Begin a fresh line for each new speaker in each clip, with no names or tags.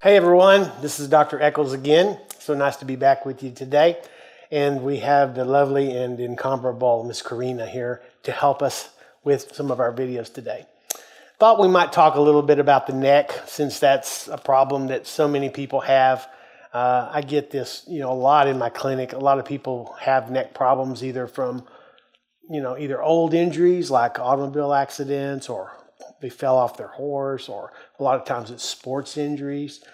Hey everyone, this is Dr. Echols again. So nice to be back with you today. And we have the lovely and incomparable Miss Corrina here to help us with some of our videos today. Thought we might talk a little bit about the neck, since that's a problem that so many people have. I get this, a lot in my clinic. A lot of people have neck problems either from, either old injuries like automobile accidents, or they fell off their horse, or a lot of times it's sports injuries.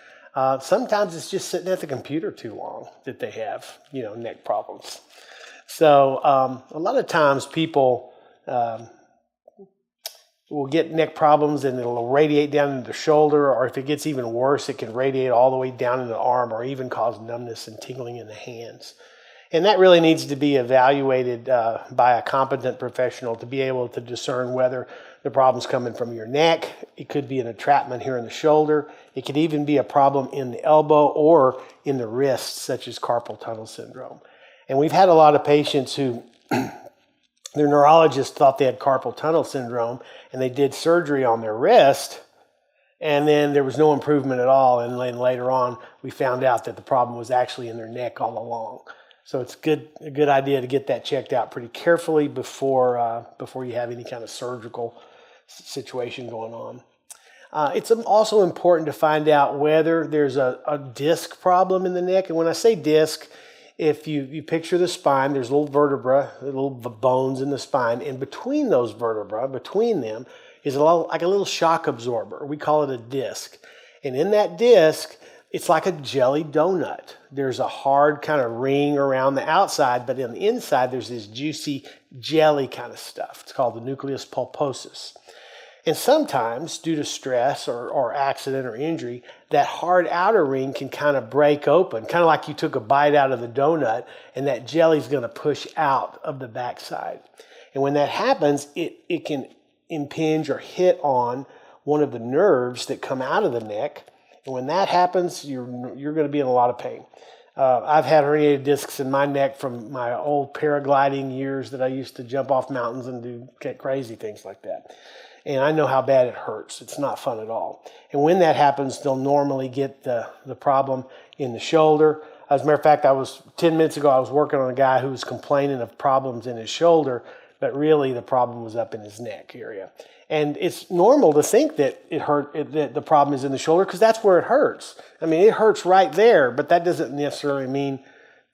Sometimes it's just sitting at the computer too long that they have, neck problems. So a lot of times people will get neck problems and it'll radiate down into the shoulder, or if it gets even worse, it can radiate all the way down into the arm or even cause numbness and tingling in the hands. And that really needs to be evaluated by a competent professional to be able to discern whether the problem's coming from your neck. It could be an entrapment here in the shoulder. It could even be a problem in the elbow or in the wrist, such as carpal tunnel syndrome. And we've had a lot of patients who their neurologist thought they had carpal tunnel syndrome, and they did surgery on their wrist, and then there was no improvement at all. And then later on, we found out that the problem was actually in their neck all along. So it's a good idea to get that checked out pretty carefully before you have any kind of surgical situation going on. It's also important to find out whether there's a disc problem in the neck. And when I say disc, if you picture the spine, there's little vertebra, little bones in the spine, and between those vertebrae, between them, is like a little shock absorber. We call it a disc. And in that disc, it's like a jelly donut. There's a hard kind of ring around the outside, but on the inside, there's this juicy jelly kind of stuff. It's called the nucleus pulposus. And sometimes, due to stress or accident or injury, that hard outer ring can kind of break open, kind of like you took a bite out of the donut, and that jelly's going to push out of the backside. And when that happens, it can impinge or hit on one of the nerves that come out of the neck. And when that happens, you're going to be in a lot of pain. I've had herniated discs in my neck from my old paragliding years that I used to jump off mountains and do crazy things like that. And I know how bad it hurts. It's not fun at all. And when that happens, they'll normally get the problem in the shoulder. As a matter of fact, 10 minutes ago, I was working on a guy who was complaining of problems in his shoulder, but really the problem was up in his neck area. And it's normal to think that that the problem is in the shoulder because that's where it hurts. I mean, it hurts right there, but that doesn't necessarily mean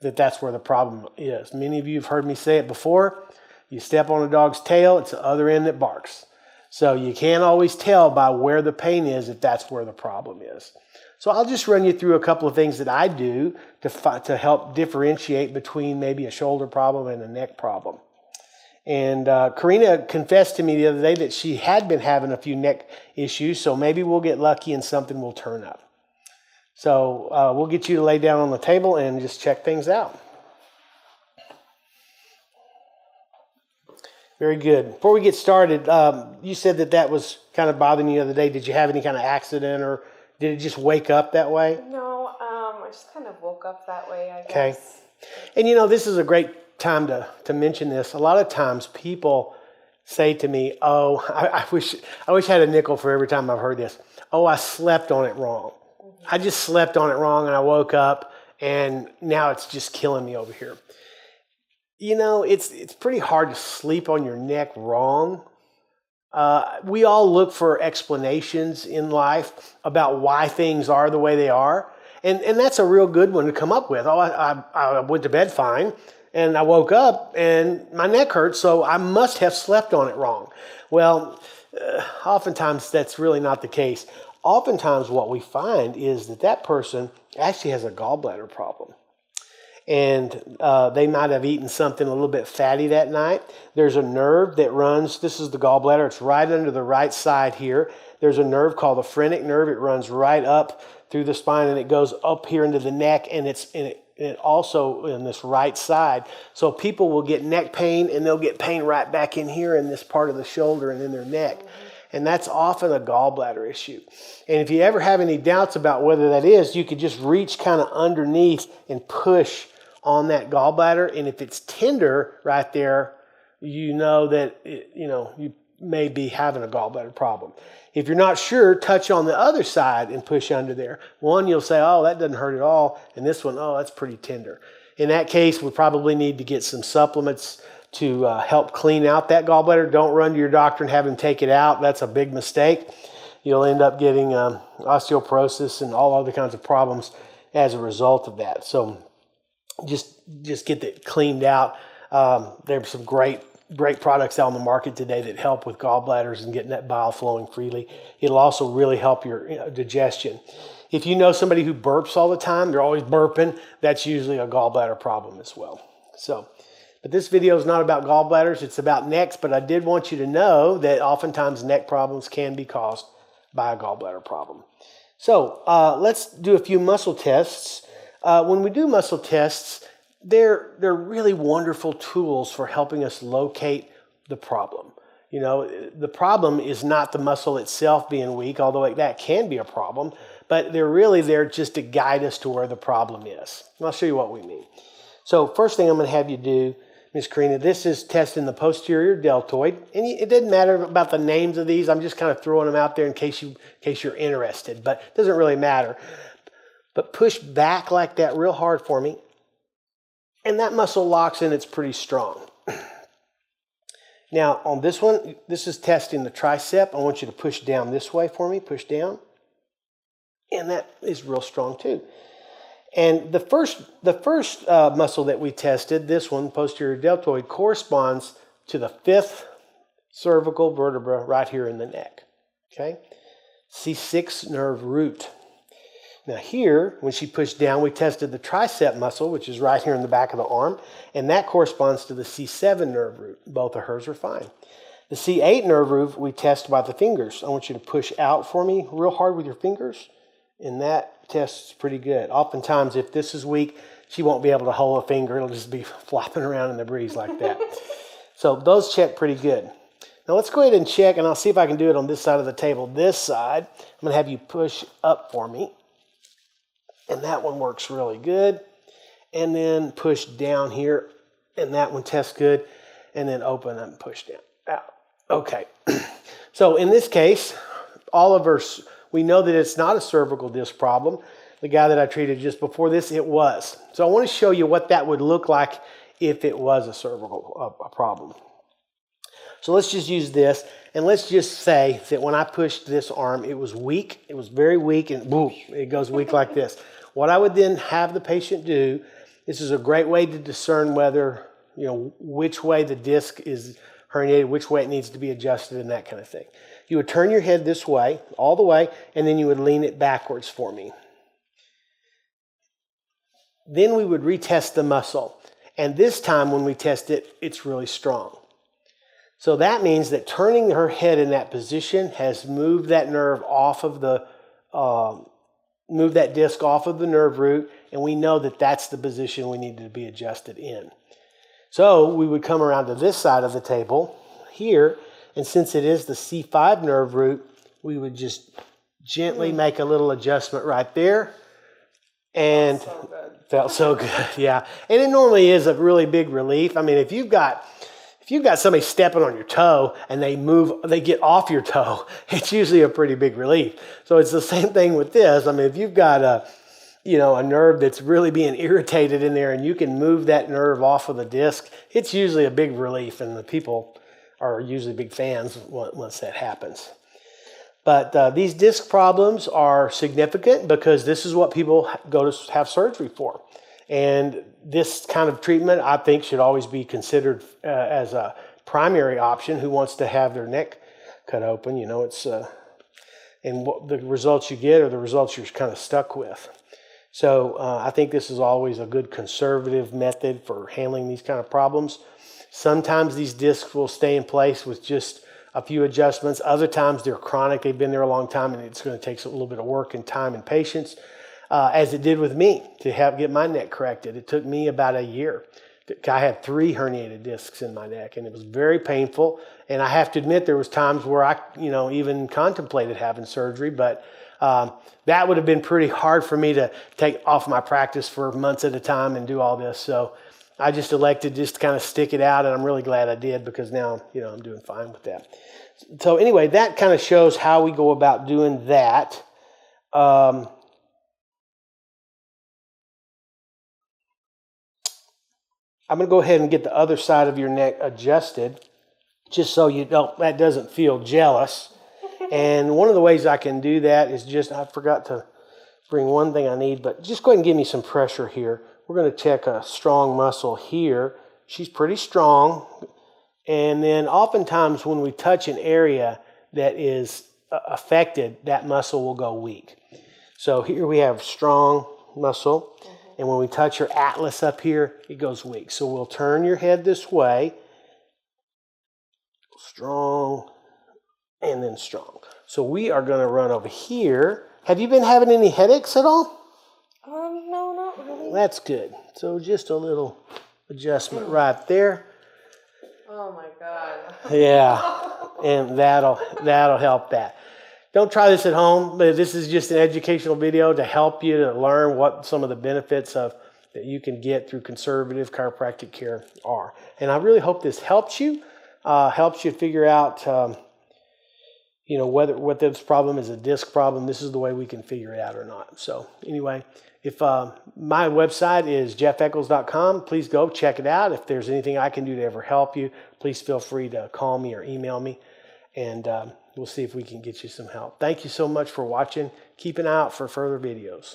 that that's where the problem is. Many of you have heard me say it before. You step on a dog's tail, it's the other end that barks. So you can't always tell by where the pain is if that's where the problem is. So I'll just run you through a couple of things that I do to help differentiate between maybe a shoulder problem and a neck problem. And Corrina confessed to me the other day that she had been having a few neck issues, so maybe we'll get lucky and something will turn up. So we'll get you to lay down on the table and just check things out. Very good. Before we get started, you said that was kind of bothering you the other day. Did you have any kind of accident, or did it just wake up that way?
No, I just kind of woke up that way, I guess.
Okay. And this is a great time to mention this. A lot of times people say to me, "Oh, I wish I had a nickel for every time I've heard this. Oh, I slept on it wrong. I just slept on it wrong and I woke up and now it's just killing me over here." It's pretty hard to sleep on your neck wrong. We all look for explanations in life about why things are the way they are. And that's a real good one to come up with. Oh, I went to bed fine and I woke up and my neck hurts, so I must have slept on it wrong. Well, oftentimes that's really not the case. Oftentimes what we find is that person actually has a gallbladder problem. And they might have eaten something a little bit fatty that night. There's a nerve that runs, this is the gallbladder, it's right under the right side here. There's a nerve called the phrenic nerve. It runs right up through the spine and it goes up here into the neck, and it also in this right side. So people will get neck pain and they'll get pain right back in here in this part of the shoulder and in their neck. And that's often a gallbladder issue. And if you ever have any doubts about whether that is, you could just reach kind of underneath and push on that gallbladder. And if it's tender right there, you know that, may be having a gallbladder problem. If you're not sure, touch on the other side and push under there. One, you'll say, oh, that doesn't hurt at all. And this one, oh, that's pretty tender. In that case, we probably need to get some supplements to help clean out that gallbladder. Don't run to your doctor and have him take it out. That's a big mistake. You'll end up getting osteoporosis and all other kinds of problems as a result of that. So just get that cleaned out. There's some great products out on the market today that help with gallbladders and getting that bile flowing freely. It'll also really help your digestion. If you know somebody who burps all the time, they're always burping, that's usually a gallbladder problem as well. But this video is not about gallbladders, it's about necks, but I did want you to know that oftentimes neck problems can be caused by a gallbladder problem. So let's do a few muscle tests. When we do muscle tests, they're really wonderful tools for helping us locate the problem. You know, the problem is not the muscle itself being weak, although that can be a problem, but they're really there just to guide us to where the problem is. And I'll show you what we mean. So first thing I'm going to have you do, Ms. Corrina, this is testing the posterior deltoid. And it doesn't matter about the names of these. I'm just kind of throwing them out there in case you're interested, but it doesn't really matter. But push back like that real hard for me. And that muscle locks in, it's pretty strong. Now on this one, this is testing the tricep. I want you to push down this way for me, push down. And that is real strong too. And the first muscle that we tested, this one, posterior deltoid, corresponds to the 5th cervical vertebra right here in the neck. Okay? C6 nerve root. Now here, when she pushed down, we tested the tricep muscle, which is right here in the back of the arm, and that corresponds to the C7 nerve root. Both of hers are fine. The C8 nerve root we test by the fingers. I want you to push out for me real hard with your fingers, and that tests pretty good. Oftentimes, if this is weak, she won't be able to hold a finger. It'll just be flopping around in the breeze like that. So those check pretty good. Now let's go ahead and check, and I'll see if I can do it on this side of the table. This side, I'm going to have you push up for me. And that one works really good. And then push down here, and that one tests good. And then open and push down. Out. Okay. So in this case, we know that it's not a cervical disc problem. The guy that I treated just before this, it was. So I want to show you what that would look like if it was a cervical problem. So let's just use this, and let's just say that when I pushed this arm, it was weak. It was very weak, and boom, it goes weak like this. What I would then have the patient do, this is a great way to discern whether, which way the disc is herniated, which way it needs to be adjusted, and that kind of thing. You would turn your head this way, all the way, and then you would lean it backwards for me. Then we would retest the muscle. And this time when we test it, it's really strong. So that means that turning her head in that position has moved that nerve off of the, moved that disc off of the nerve root, and we know that that's the position we need to be adjusted in. So we would come around to this side of the table here, and since it is the C5 nerve root, we would just gently make a little adjustment right there. And felt so good, yeah. And it normally is a really big relief. I mean, if you've got somebody stepping on your toe and they get off your toe, it's usually a pretty big relief. So it's the same thing with this. I mean, if you've got a nerve that's really being irritated in there and you can move that nerve off of the disc, it's usually a big relief, and the people are usually big fans once that happens. But these disc problems are significant because this is what people go to have surgery for. And this kind of treatment, I think, should always be considered as a primary option. Who wants to have their neck cut open? And what the results you get are the results you're kind of stuck with. So I think this is always a good conservative method for handling these kind of problems. Sometimes these discs will stay in place with just a few adjustments. Other times they're chronic. They've been there a long time, and it's going to take a little bit of work and time and patience, as it did with me to get my neck corrected. It took me about a year. I had 3 herniated discs in my neck, and it was very painful. And I have to admit there was times where I, even contemplated having surgery, but that would have been pretty hard for me to take off my practice for months at a time and do all this. So I just elected just to kind of stick it out, and I'm really glad I did because now, I'm doing fine with that. So anyway, that kind of shows how we go about doing that. I'm going to go ahead and get the other side of your neck adjusted just so that doesn't feel jealous. And one of the ways I can do that is I forgot to bring one thing I need, but just go ahead and give me some pressure here. We're going to check a strong muscle here. She's pretty strong. And then oftentimes when we touch an area that is affected, that muscle will go weak. So here we have strong muscle. And when we touch your atlas up here, it goes weak. So we'll turn your head this way. Strong and then strong. So we are going to run over here. Have you been having any headaches at all?
No, not really.
That's good. So just a little adjustment right there.
Oh my God.
Yeah, and that'll help that. Don't try this at home, but this is just an educational video to help you to learn what some of the benefits that you can get through conservative chiropractic care are. And I really hope this helps you figure out, what this problem is, a disc problem. This is the way we can figure it out or not. So anyway, if my website is jeffechols.com, please go check it out. If there's anything I can do to ever help you, please feel free to call me or email me, and we'll see if we can get you some help. Thank you so much for watching. Keep an eye out for further videos.